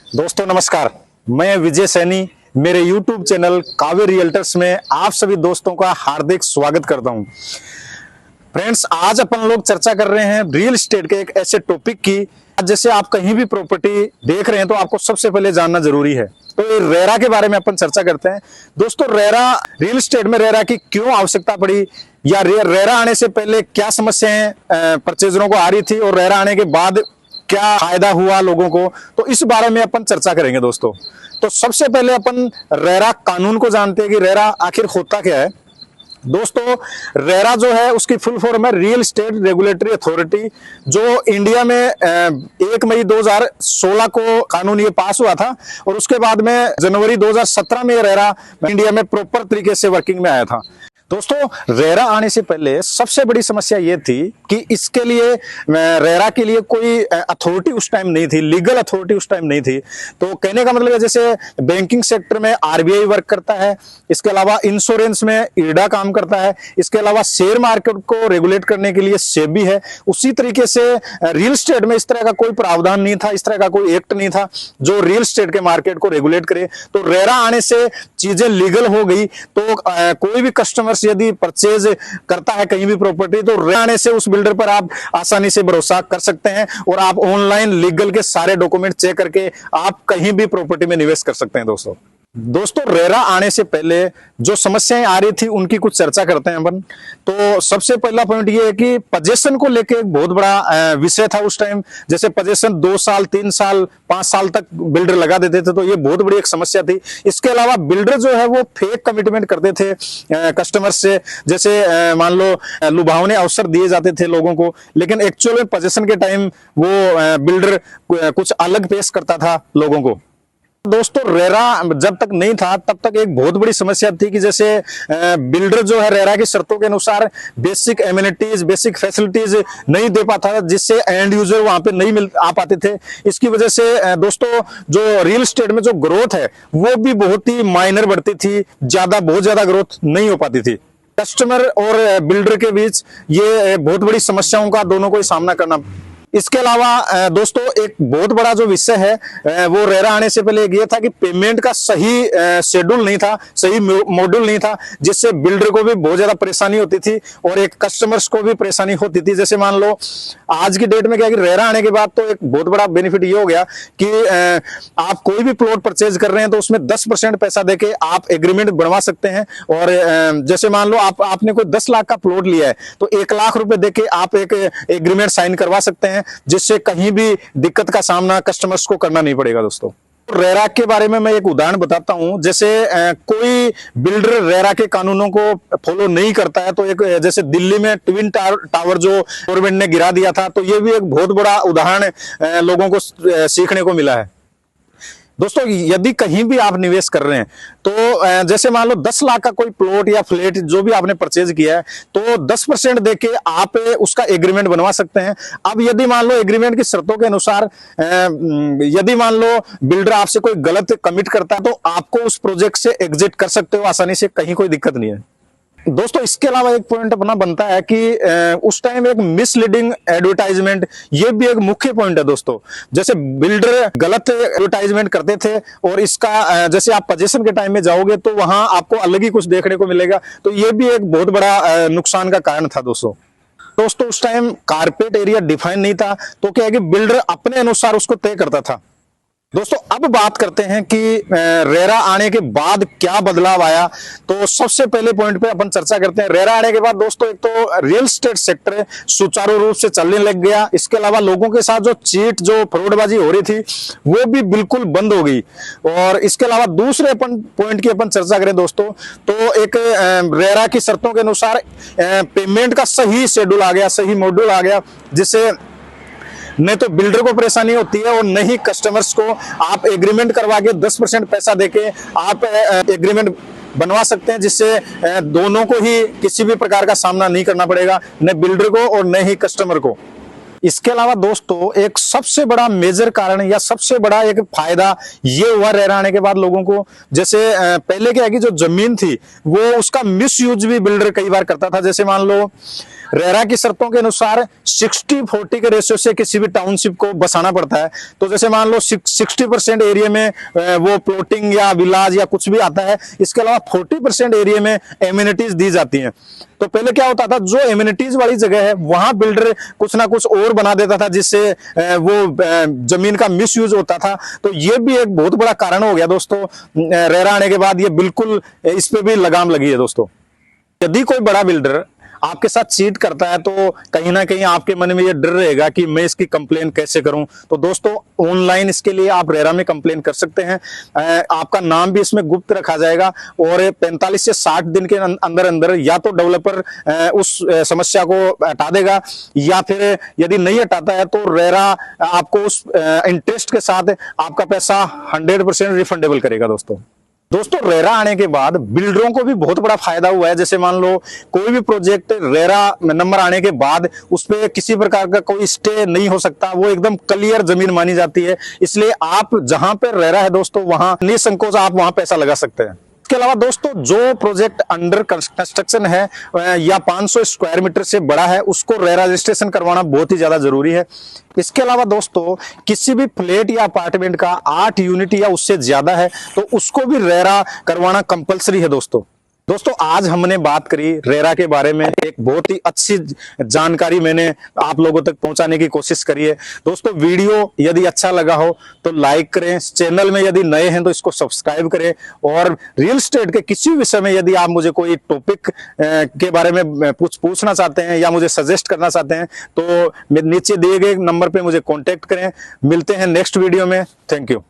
दोस्तों नमस्कार, मैं विजय सैनी मेरे YouTube चैनल काव्य रियल्टर्स में आप सभी दोस्तों का हार्दिक स्वागत करता हूं। फ्रेंड्स, आज अपन लोग चर्चा कर रहे हैं रियल एस्टेट के एक ऐसे टॉपिक की। जैसे आप कहीं भी प्रॉपर्टी देख रहे हैं तो आपको सबसे पहले जानना जरूरी है, तो ये रेरा के बारे में अपन चर्चा करते हैं। दोस्तों, रेरा रियल एस्टेट में रेरा की क्यों आवश्यकता पड़ी, या रेरा आने से पहले क्या समस्याएं परचेजरों को आ रही थी और रेरा आने के बाद क्या फायदा हुआ लोगों को, तो इस बारे में अपन चर्चा करेंगे दोस्तों। तो सबसे पहले अपन रेरा कानून को जानते हैं कि रेरा आखिर होता क्या है। दोस्तों, रेरा जो है उसकी फुल फॉर्म है रियल एस्टेट रेगुलेटरी अथॉरिटी, जो इंडिया में 1 मई 2016 को कानून ये पास हुआ था और उसके बाद में जनवरी 2017 में रेरा इंडिया में प्रॉपर तरीके से वर्किंग में आया था। दोस्तों, रेरा आने से पहले सबसे बड़ी समस्या ये थी कि इसके लिए रेरा के लिए कोई अथॉरिटी उस टाइम नहीं थी, लीगल अथॉरिटी उस टाइम नहीं थी। तो कहने का मतलब है, जैसे बैंकिंग सेक्टर में आरबीआई वर्क करता है, इसके अलावा इंश्योरेंस में इरडा काम करता है, इसके अलावा शेयर मार्केट को रेगुलेट करने के लिए सेबी है, उसी तरीके से रियल एस्टेट में इस तरह का कोई प्रावधान नहीं था, इस तरह का कोई एक्ट नहीं था जो रियल एस्टेट के मार्केट को रेगुलेट करे। तो रेरा आने से चीजें लीगल हो गई। तो कोई भी कस्टमर यदि परचेज करता है कहीं भी प्रॉपर्टी, तो रेरा आने से उस बिल्डर पर आप आसानी से भरोसा कर सकते हैं और आप ऑनलाइन लीगल के सारे डॉक्यूमेंट चेक करके आप कहीं भी प्रॉपर्टी में निवेश कर सकते हैं। दोस्तों, रेरा आने से पहले जो समस्याएं आ रही थी उनकी कुछ चर्चा करते हैं अपन। तो सबसे पहला पॉइंट ये है कि पोजीशन को लेके एक बहुत बड़ा विषय था उस टाइम। जैसे पोजीशन 2 साल 3 साल 5 साल तक बिल्डर लगा देते थे, तो ये बहुत बड़ी एक समस्या थी। इसके अलावा बिल्डर जो है वो फेक कमिटमेंट करते थे कस्टमर से, जैसे मान लो लुभावने अवसर दिए जाते थे लोगों को, लेकिन एक्चुअल में पोजीशन के टाइम वो बिल्डर कुछ अलग पेश करता था लोगों को। दोस्तों, रेरा जब तक नहीं था तब तक एक बहुत बड़ी समस्या थी कि जैसे बिल्डर जो है रेरा की शर्तों के अनुसार बेसिक एमिनिटीज, बेसिक फैसिलिटीज नहीं दे पाता था, जिससे एंड यूजर वहां पे नहीं आ पाते थे। इसकी वजह से दोस्तों, जो रियल एस्टेट में जो ग्रोथ है वो भी बहुत ही माइनर बढ़ती थी, बहुत ज्यादा ग्रोथ नहीं हो पाती थी। कस्टमर और बिल्डर के बीच ये बहुत बड़ी समस्याओं का दोनों को ही सामना करना। इसके अलावा दोस्तों, एक बहुत बड़ा जो विषय है वो रेरा आने से पहले ये था कि पेमेंट का सही शेड्यूल नहीं था, सही मॉड्यूल नहीं था, जिससे बिल्डर को भी बहुत ज्यादा परेशानी होती थी और एक कस्टमर्स को भी परेशानी होती थी। जैसे मान लो आज की डेट में क्या कि रेरा आने के बाद तो एक बहुत बड़ा बेनिफिट ये हो गया कि आप कोई भी प्लॉट परचेज कर रहे हैं तो उसमें 10% पैसा देके आप एग्रीमेंट बनवा सकते हैं। और जैसे मान लो आपने कोई 10 लाख का प्लॉट लिया है तो 1 लाख रुपए देके आप एक एग्रीमेंट साइन करवा सकते हैं, जिससे कहीं भी दिक्कत का सामना कस्टमर्स को करना नहीं पड़ेगा। दोस्तों, रेरा के बारे में मैं एक उदाहरण बताता हूं। जैसे कोई बिल्डर रेरा के कानूनों को फॉलो नहीं करता है, तो एक जैसे दिल्ली में ट्विन टावर जो गवर्नमेंट ने गिरा दिया था, तो ये भी एक बहुत बड़ा उदाहरण लोगों को सीखने को मिला है। दोस्तों, यदि कहीं भी आप निवेश कर रहे हैं तो जैसे मान लो 10 लाख का कोई प्लॉट या फ्लैट जो भी आपने परचेज किया है, तो 10% देके आप उसका एग्रीमेंट बनवा सकते हैं। अब यदि मान लो एग्रीमेंट की शर्तों के अनुसार यदि मान लो बिल्डर आपसे कोई गलत कमिट करता है, तो आपको उस प्रोजेक्ट से एग्जिट कर सकते हो आसानी से, कहीं कोई दिक्कत नहीं है। दोस्तों, इसके अलावा एक पॉइंट अपना बनता है कि उस टाइम एक मिसलीडिंग एडवर्टाइजमेंट, ये भी एक मुख्य पॉइंट है। दोस्तों, जैसे बिल्डर गलत एडवर्टाइजमेंट करते थे और इसका जैसे आप पोजीशन के टाइम में जाओगे तो वहां आपको अलग ही कुछ देखने को मिलेगा, तो ये भी एक बहुत बड़ा नुकसान का कारण था। दोस्तों, उस टाइम कारपेट एरिया डिफाइन नहीं था, तो क्या है कि बिल्डर अपने अनुसार उसको तय करता था। दोस्तों, अब बात करते हैं कि रेरा आने के बाद क्या बदलाव आया। तो सबसे पहले पॉइंट पे अपन चर्चा करते हैं। रेरा आने के बाद दोस्तों, एक तो रियल एस्टेट सेक्टर सुचारू रूप से चलने लग गया। इसके अलावा लोगों के साथ जो फ्रॉडबाजी हो रही थी वो भी बिल्कुल बंद हो गई। और इसके अलावा दूसरे पॉइंट की अपन चर्चा करें दोस्तों, तो एक रेरा की शर्तों के अनुसार पेमेंट का सही शेड्यूल आ गया, सही मॉड्यूल आ गया, जिससे नहीं तो बिल्डर को परेशानी होती है और नहीं कस्टमर्स को। आप एग्रीमेंट करवा के 10% पैसा देके आप एग्रीमेंट बनवा सकते हैं, जिससे दोनों को ही किसी भी प्रकार का सामना नहीं करना पड़ेगा, न बिल्डर को और न ही कस्टमर को। इसके अलावा दोस्तों एक सबसे बड़ा मेजर कारण या सबसे बड़ा एक फायदा ये हुआ रेरा आने के बाद लोगों को, जैसे पहले क्या है कि जो जमीन थी वो उसका मिस यूज भी बिल्डर कई बार करता था। जैसे मान लो रेरा की शर्तों के अनुसार 60-40 के रेशियो से किसी भी टाउनशिप को बसाना पड़ता है। तो जैसे मान लो 60% एरिया में वो प्लॉटिंग या विलाज या कुछ भी आता है, इसके अलावा 40% एरिया में एमिनिटीज दी जाती हैं। तो पहले क्या होता था, जो एमिनिटीज वाली जगह है वहां बिल्डर कुछ ना कुछ और बना देता था जिससे वो जमीन का मिस यूज होता था। तो ये भी एक बहुत बड़ा कारण हो गया दोस्तों। रेरा आने के बाद ये बिल्कुल इस पे भी लगाम लगी है दोस्तों। यदि कोई बड़ा बिल्डर आपके साथ चीट करता है तो कहीं ना कहीं आपके मन में ये डर रहेगा कि मैं इसकी कंप्लेन कैसे करूं। तो दोस्तों ऑनलाइन इसके लिए आप रेरा में कंप्लेन कर सकते हैं। आपका नाम भी इसमें गुप्त रखा जाएगा और 45 से 60 दिन के अंदर अंदर या तो डेवलपर उस समस्या को हटा देगा, या फिर यदि नहीं हटाता है तो रेरा आपको उस इंटरेस्ट के साथ आपका पैसा 100% रिफंडेबल करेगा। दोस्तों रेरा आने के बाद बिल्डरों को भी बहुत बड़ा फायदा हुआ है। जैसे मान लो कोई भी प्रोजेक्ट रेरा नंबर आने के बाद उस पर किसी प्रकार का कोई स्टे नहीं हो सकता, वो एकदम क्लियर जमीन मानी जाती है। इसलिए आप जहां पे रेरा है दोस्तों वहां निसंकोच आप वहां पैसा लगा सकते हैं। इसके अलावा दोस्तों जो प्रोजेक्ट अंडर कंस्ट्रक्शन है या 500 स्क्वायर मीटर से बड़ा है उसको रेरा रजिस्ट्रेशन करवाना बहुत ही ज्यादा जरूरी है। इसके अलावा दोस्तों किसी भी फ्लैट या अपार्टमेंट का 8 यूनिट या उससे ज्यादा है तो उसको भी रेरा करवाना कंपलसरी है। दोस्तों आज हमने बात करी रेरा के बारे में, एक बहुत ही अच्छी जानकारी मैंने आप लोगों तक पहुंचाने की कोशिश करी है। दोस्तों वीडियो यदि अच्छा लगा हो तो लाइक करें, चैनल में यदि नए हैं तो इसको सब्सक्राइब करें, और रियल एस्टेट के किसी विषय में यदि आप मुझे कोई टॉपिक के बारे में पूछना चाहते हैं या मुझे सजेस्ट करना चाहते हैं तो नीचे दिए गए नंबर पे मुझे कॉन्टेक्ट करें। मिलते हैं नेक्स्ट वीडियो में। Thank you.